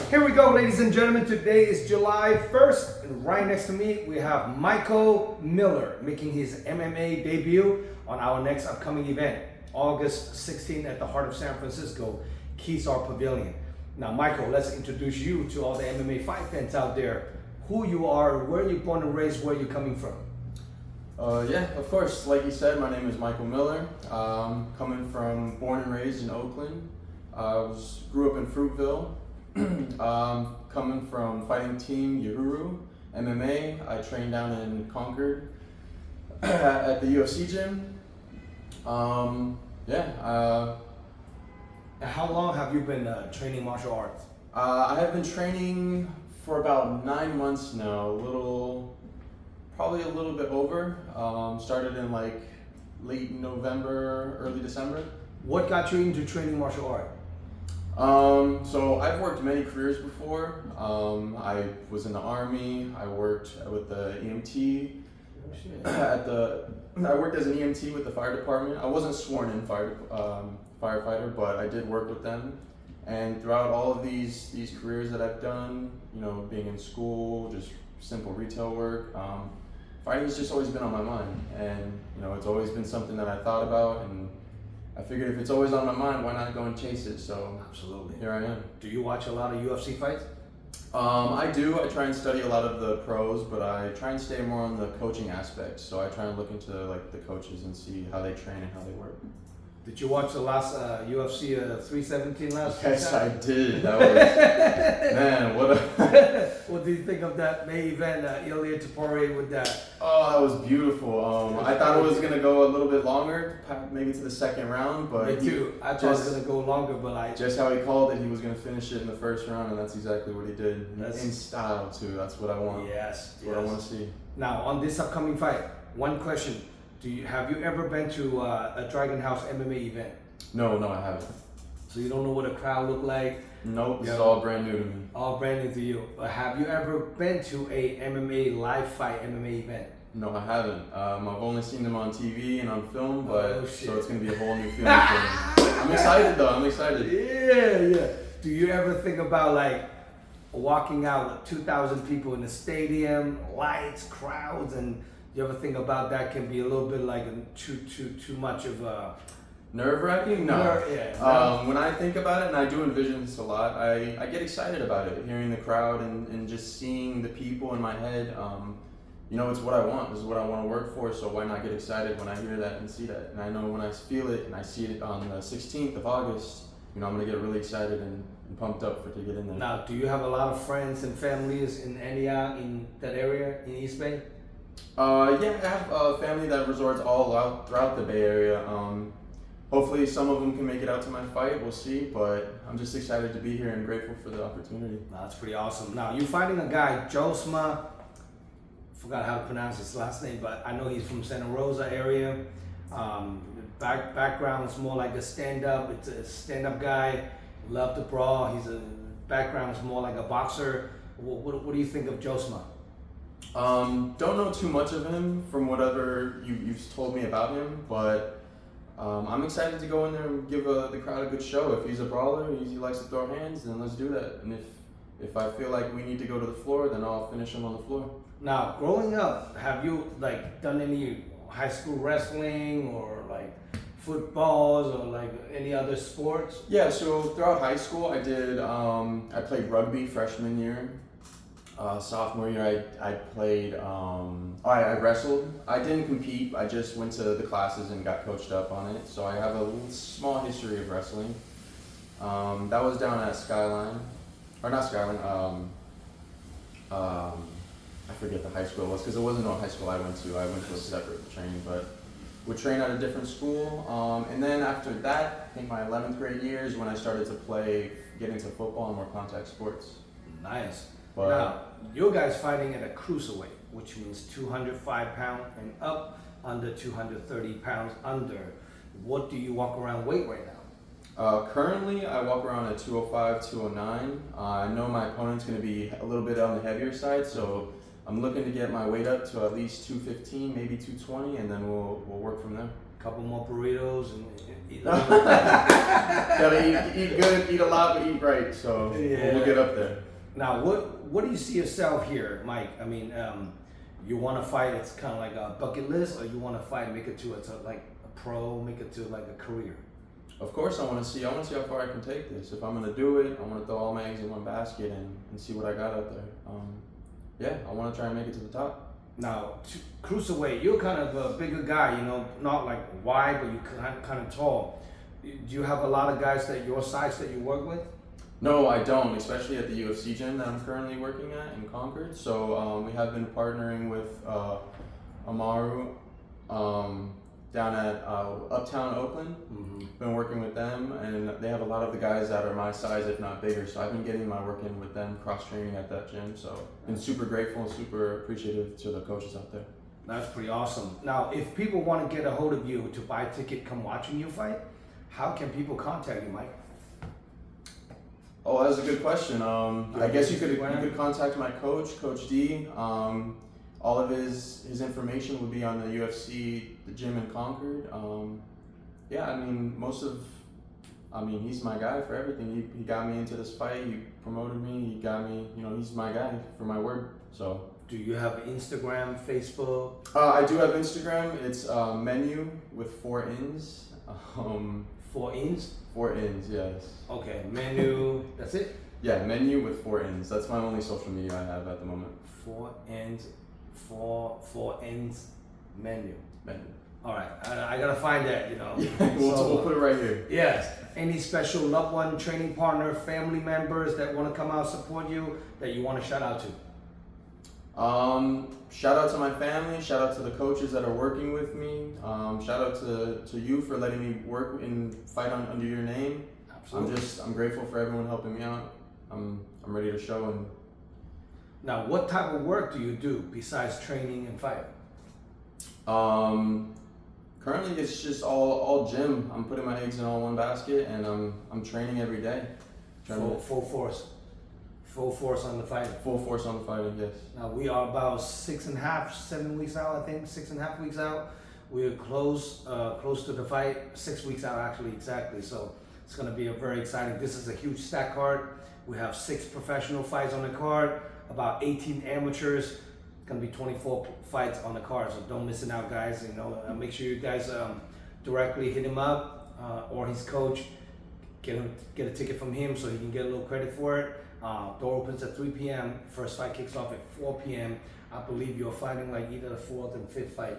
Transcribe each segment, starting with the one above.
Here we go, ladies and gentlemen. Today is July 1st, and right next to me we have Michael Miller making his MMA debut on our next upcoming event, August 16th at the heart of San Francisco, Keysar Pavilion. Now, Michael, let's introduce you to all the MMA fight fans out there. Who you are, where you born and raised, where you coming from? Yeah, of course. Like you said, my name is Michael Miller. Born and raised in Oakland. Grew up in Fruitville. Coming from fighting team Yahuru MMA. I trained down in Concord at the UFC gym. How long have you been training martial arts? I have been training for about 9 months now. Probably a little bit over. Started in like late November, early December. What got you into training martial art? So I've worked many careers before. I was in the Army. I worked with the EMT. I worked as an EMT with the fire department. I wasn't sworn in firefighter, but I did work with them. And throughout all of these careers that I've done, you know, being in school, just simple retail work, fighting has just always been on my mind. And you know, it's always been something that I thought about, and I figured if it's always on my mind, why not go and chase it? So absolutely, here I am. Do you watch a lot of UFC fights? I do. I try and study a lot of the pros, but I try and stay more on the coaching aspect. So I try and look into like the coaches and see how they train and how they work. Did you watch the last UFC 317 last week? Yes, I did. That was man. What a. What do you think of that main event, Ilya Topuria with that? Oh, that was beautiful. I thought it was gonna go a little bit longer, maybe to the second round, but me too. I thought it was gonna go longer, but just how he called it, he was gonna finish it in the first round, and that's exactly what he did. In style too. That's what I want. Yes, what I want to see. Now on this upcoming fight, one question: have you ever been to a Dragon House MMA event? No, I haven't. So you don't know what a crowd look like? Nope, this is all brand new to me. All brand new to you. Have you ever been to a MMA live fight MMA event? No, I haven't. I've only seen them on TV and on film, but so it's gonna be a whole new feeling for me. I'm excited though. I'm excited. Yeah. Do you ever think about like walking out with 2,000 people in the stadium, lights, crowds, and you ever think about that can be a little bit like too much of a nerve-wracking? No. When I think about it, and I do envision this a lot, I get excited about it, hearing the crowd and just seeing the people in my head. You know, it's what I want. This is what I want to work for, so why not get excited when I hear that and see that? And I know when I feel it and I see it on the 16th of August, you know, I'm going to get really excited and pumped up to get in there. Now, do you have a lot of friends and families in Antioch, in that area, in East Bay? Yeah, I have a family that resorts all out throughout the Bay Area. Hopefully some of them can make it out to my fight, we'll see, but I'm just excited to be here and grateful for the opportunity. That's pretty awesome. Now, you're fighting a guy, Josma, forgot how to pronounce his last name, but I know he's from Santa Rosa area. Background is more like a stand-up. It's a stand-up guy, love to brawl. Background is more like a boxer. What do you think of Josma? Don't know too much of him from whatever you've told me about him, but I'm excited to go in there and give the crowd a good show. If he's a brawler, he likes to throw hands, then let's do that. And if I feel like we need to go to the floor, then I'll finish him on the floor. Now, growing up, have you like done any high school wrestling or like footballs or like any other sports? Yeah, so throughout high school, I did. I played rugby freshman year. Sophomore year, I played. I wrestled. I didn't compete. I just went to the classes and got coached up on it. So I have a small history of wrestling. That was down at Skyline, or not Skyline. I forget the high school it was because it wasn't no high school I went to. I went to a separate training, but would train at a different school. And then after that, I think my 11th grade year is when I started to get into football and more contact sports. Nice. But now, you guys fighting at a cruiserweight, which means 205 pounds and up, under 230 pounds under. What do you walk around weight right now? Currently, I walk around at 205, 209. I know my opponent's going to be a little bit on the heavier side, so I'm looking to get my weight up to at least 215, maybe 220, and then we'll work from there. A couple more burritos and Gotta eat good, eat a lot, but eat right. So we'll get up there. Now, what do you see yourself here, Mike? I mean, you want to fight? It's kind of like a bucket list, or you want to fight, make it to like a pro, make it to like a career? Of course, I want to see how far I can take this. If I'm gonna do it, I want to throw all my eggs in one basket and see what I got out there. Yeah, I want to try and make it to the top. Now, cruiserweight, you're kind of a bigger guy, you know, not like wide, but you kind of tall. Do you have a lot of guys that your size that you work with? No, I don't, especially at the UFC gym that I'm currently working at in Concord. So we have been partnering with Amaru down at Uptown Oakland. Been working with them, and they have a lot of the guys that are my size, if not bigger. So I've been getting my work in with them, cross-training at that gym. So been super grateful and super appreciative to the coaches out there. That's pretty awesome. Now, if people want to get a hold of you to buy a ticket, come watching you fight, how can people contact you, Mike? Oh, that's a good question. I guess you could contact my coach, Coach D. All of his information would be on the UFC, the gym in Concord. Yeah, I mean, he's my guy for everything. He got me into this fight. He promoted me. He got me. You know, he's my guy for my word. So. Do you have Instagram, Facebook? I do have Instagram. It's Menu with 4 N's. 4 N's? 4 N's, yes. Okay, Menu. That's it. Yeah, Menu with 4 N's. That's my only social media I have at the moment. 4 N's. 4 N's. Menu. All right, I gotta find that, you know. Yeah, we'll put it right here. Yes. Any special loved one, training partner, family members that want to come out support you that you want to shout out to? Shout out to my family. Shout out to the coaches that are working with me. Shout out to you for letting me work and fight under your name. Absolutely. I'm grateful for everyone helping me out. I'm ready to show. And now, what type of work do you do besides training and fighting? Currently, it's just all gym. I'm putting my eggs in all one basket, and I'm training every day. Full force. Full force on the fighting. Full force on the fighting, yes. Now we are about 6.5, 7 weeks out. I think 6.5 weeks out. We're close to the fight. 6 weeks out, actually, exactly. So it's going to be a very exciting. This is a huge stack card. We have 6 professional fights on the card, about 18 amateurs. It's going to be 24 fights on the card. So don't miss it out, guys. You know, make sure you guys directly hit him up or his coach. Get a ticket from him so he can get a little credit for it. Door opens at 3 p.m. First fight kicks off at 4 p.m. I believe you're fighting like either the 4th and 5th fight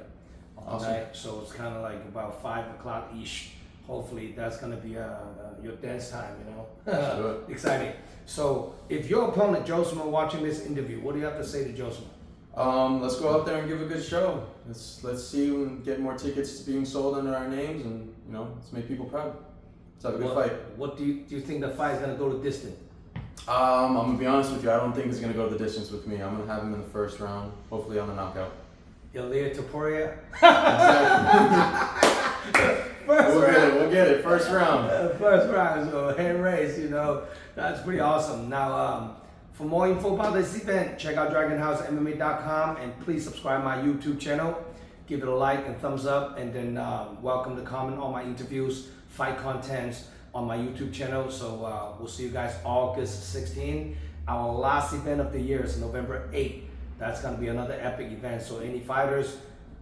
on the night. So it's kind of like about 5 o'clock ish. Hopefully that's going to be your dance time, you know. Sure. Exciting. So if your opponent, Josema, watching this interview, what do you have to say to Josema? Let's go out there and give a good show. Let's see and get more tickets being sold under our names, and you know, let's make people proud. Let's have a good fight. What do you think the fight is going to go the distance? I'm gonna be honest with you. I don't think it's gonna go the distance with me. I'm gonna have him in the first round, hopefully on a knockout. Ilia Topuria. Exactly. We'll get it. First round. First round. So hand raise. You know, that's pretty awesome. Now, for more info about this event, check out DragonHouseMMA.com and please subscribe my YouTube channel. Give it a like and thumbs up, and then welcome to comment on my interviews, fight contents on my YouTube channel. So we'll see you guys August 16. Our last event of the year is November 8th. That's going to be another epic event. So any fighters,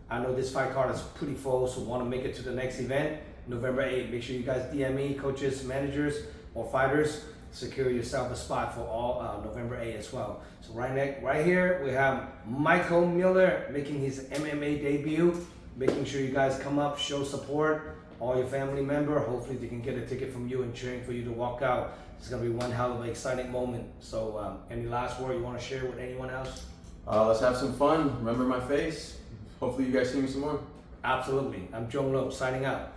I know this fight card is pretty full, so want to make it to the next event, November 8th. Make sure you guys DM me, coaches, managers, or fighters. Secure yourself a spot for all November 8th as well. So right here, we have Michael Miller making his MMA debut. Making sure you guys come up, show support. All your family member, hopefully they can get a ticket from you and cheering for you to walk out. It's gonna be one hell of an exciting moment. So any last word you wanna share with anyone else? Let's have some fun. Remember my face. Hopefully you guys see me some more. Absolutely. I'm Zhong signing out.